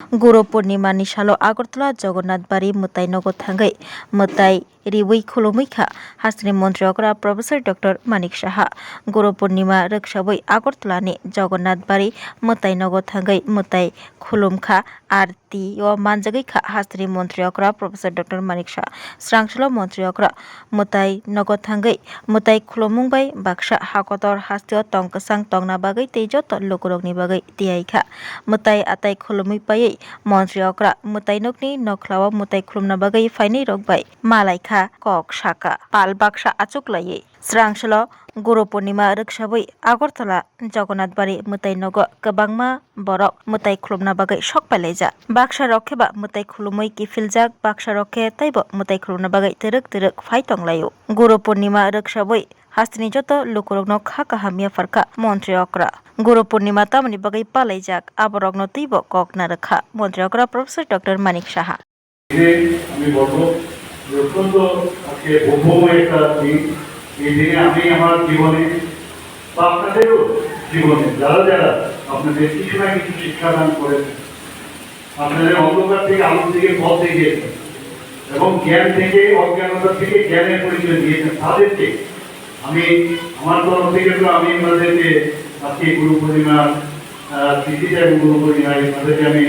गुरु पूर्णिमा निशालो आगरतला जगन्नाथ बारी मुताई नगद थांगै मुताई रिवै खुलुमैखा हास्टनि मन्त्री अग्रा प्रफेसर डॉक्टर मानिक साहा गुरु पूर्णिमा रक्षाबै आगरतला ने जगन्नाथ बारी मुताई नगद थांगै मुताई खुलुमखा आरती ओ मानजगैखा हास्टनि मन्त्री अग्रा प्रफेसर डॉक्टर मानिक साहा स्रांसलो मन्त्री अग्रा मुताई नगद थांगै मुताई खुलुमुंबाई बाक्सा हाकतर हास्टियो तंकसां तंगना बागै तेजो लोकरगनि बागै तियाइखा मुताई आताई खुलुमै पायै मन्त्री अग्रा मुताई नगनि नखलाव मुताई खुलुमना बागै फाइनै रगबाय मालायखा कक साका पाल बाक्सा आचुकलायै स्रांसलो गुरु पूर्णिमा रक्षाबै आगरतला जगन्नाथ बारी मुताई नग गोबांमा बरक मुताई खुलुमना बागै सकपालायजा बाक्सा रखेबा मुताई खुलुमै किफिलजाक बाक्सा रखे तैबो मुताई खुलुमना बागै तेरक फाइतंलायो गुरु पूर्णिमा रक्षाबै हास्तिनि जत लोकरगनो खा काहामिया फरका मन्त्री अग्रा गुरु पूर्णिमा तामनि बागै पालायजाक आबरगनो तैबो ककना रखा मन्त्री अग्रा प्रफेसर डॉक्टर मानिक साहा আমি বলবো অত্যন্ত আজকে ভৌমময় একটা দিন এই দিনে আমি আমার জীবনে বা আপনাদেরও জীবনে যারা যারা আপনাদের কিছু না কিছু শিক্ষাদান করেছেন আপনাদের অন্ধকার থেকে আলোর দিকে পথ দেখিয়েছেন এবং জ্ঞান থেকে অজ্ঞানতা থেকে জ্ঞানের পরিচয় দিয়েছেন তাদেরকে আমি আমার তরফ থেকে তো আমি আপনাদেরকে আজকে গুরু পূর্ণিমা তিথিতে এবং গুরু পূর্ণিমায় তাদেরকে আমি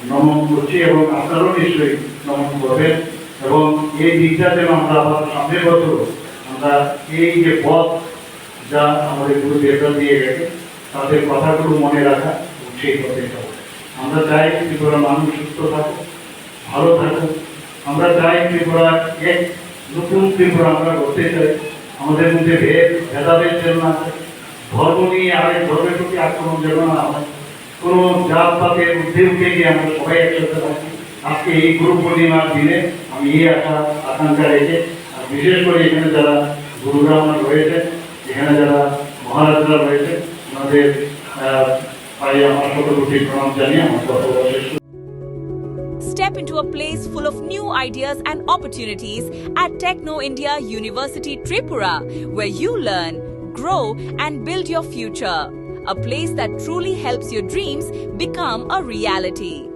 নমন করছি এবং আপনারাও নিশ্চয়ই নমন করবেন এবং এই দিকটা যেন আমরা আবার সামনের বছর আমরা এই যে পথ যা আমাদের গুরুদেবরা দিয়ে গেছে তাদের কথাগুলো মনে রাখা এবং সেই পথে যাবো আমরা চাই ত্রিপুরা মানুষ সুস্থ থাকুক ভালো থাকুক আমরা চাই ত্রিপুরা এক নতুন ত্রিপুরা আমরা করতে চাই আমাদের মধ্যে ভেদাভেদ যেন না হয় ধর্ম নিয়ে আরেক ধর্মের প্রতি আক্রমণ যেন না হয় কোনো জাত পাতের ঊর্ধ্বে উঠে গিয়ে আমরা সবাই একসাথে থাকি আজকে এই গুরু পূর্ণিমার দিনে আমি এই আকাঙ্ক্ষা রেখে আর বিশেষ করে এখানে যারা গুরুরা আমার রয়েছেন এখানে যারা মহারাজরা রয়েছেন ওনাদের পায়ে আমার শতকোটি প্রণাম জানিয়ে আমার কথা শেষ। Step into a place full of new ideas and opportunities at Techno India University Tripura, where you learn, grow and build your future. A place that truly helps your dreams become a reality.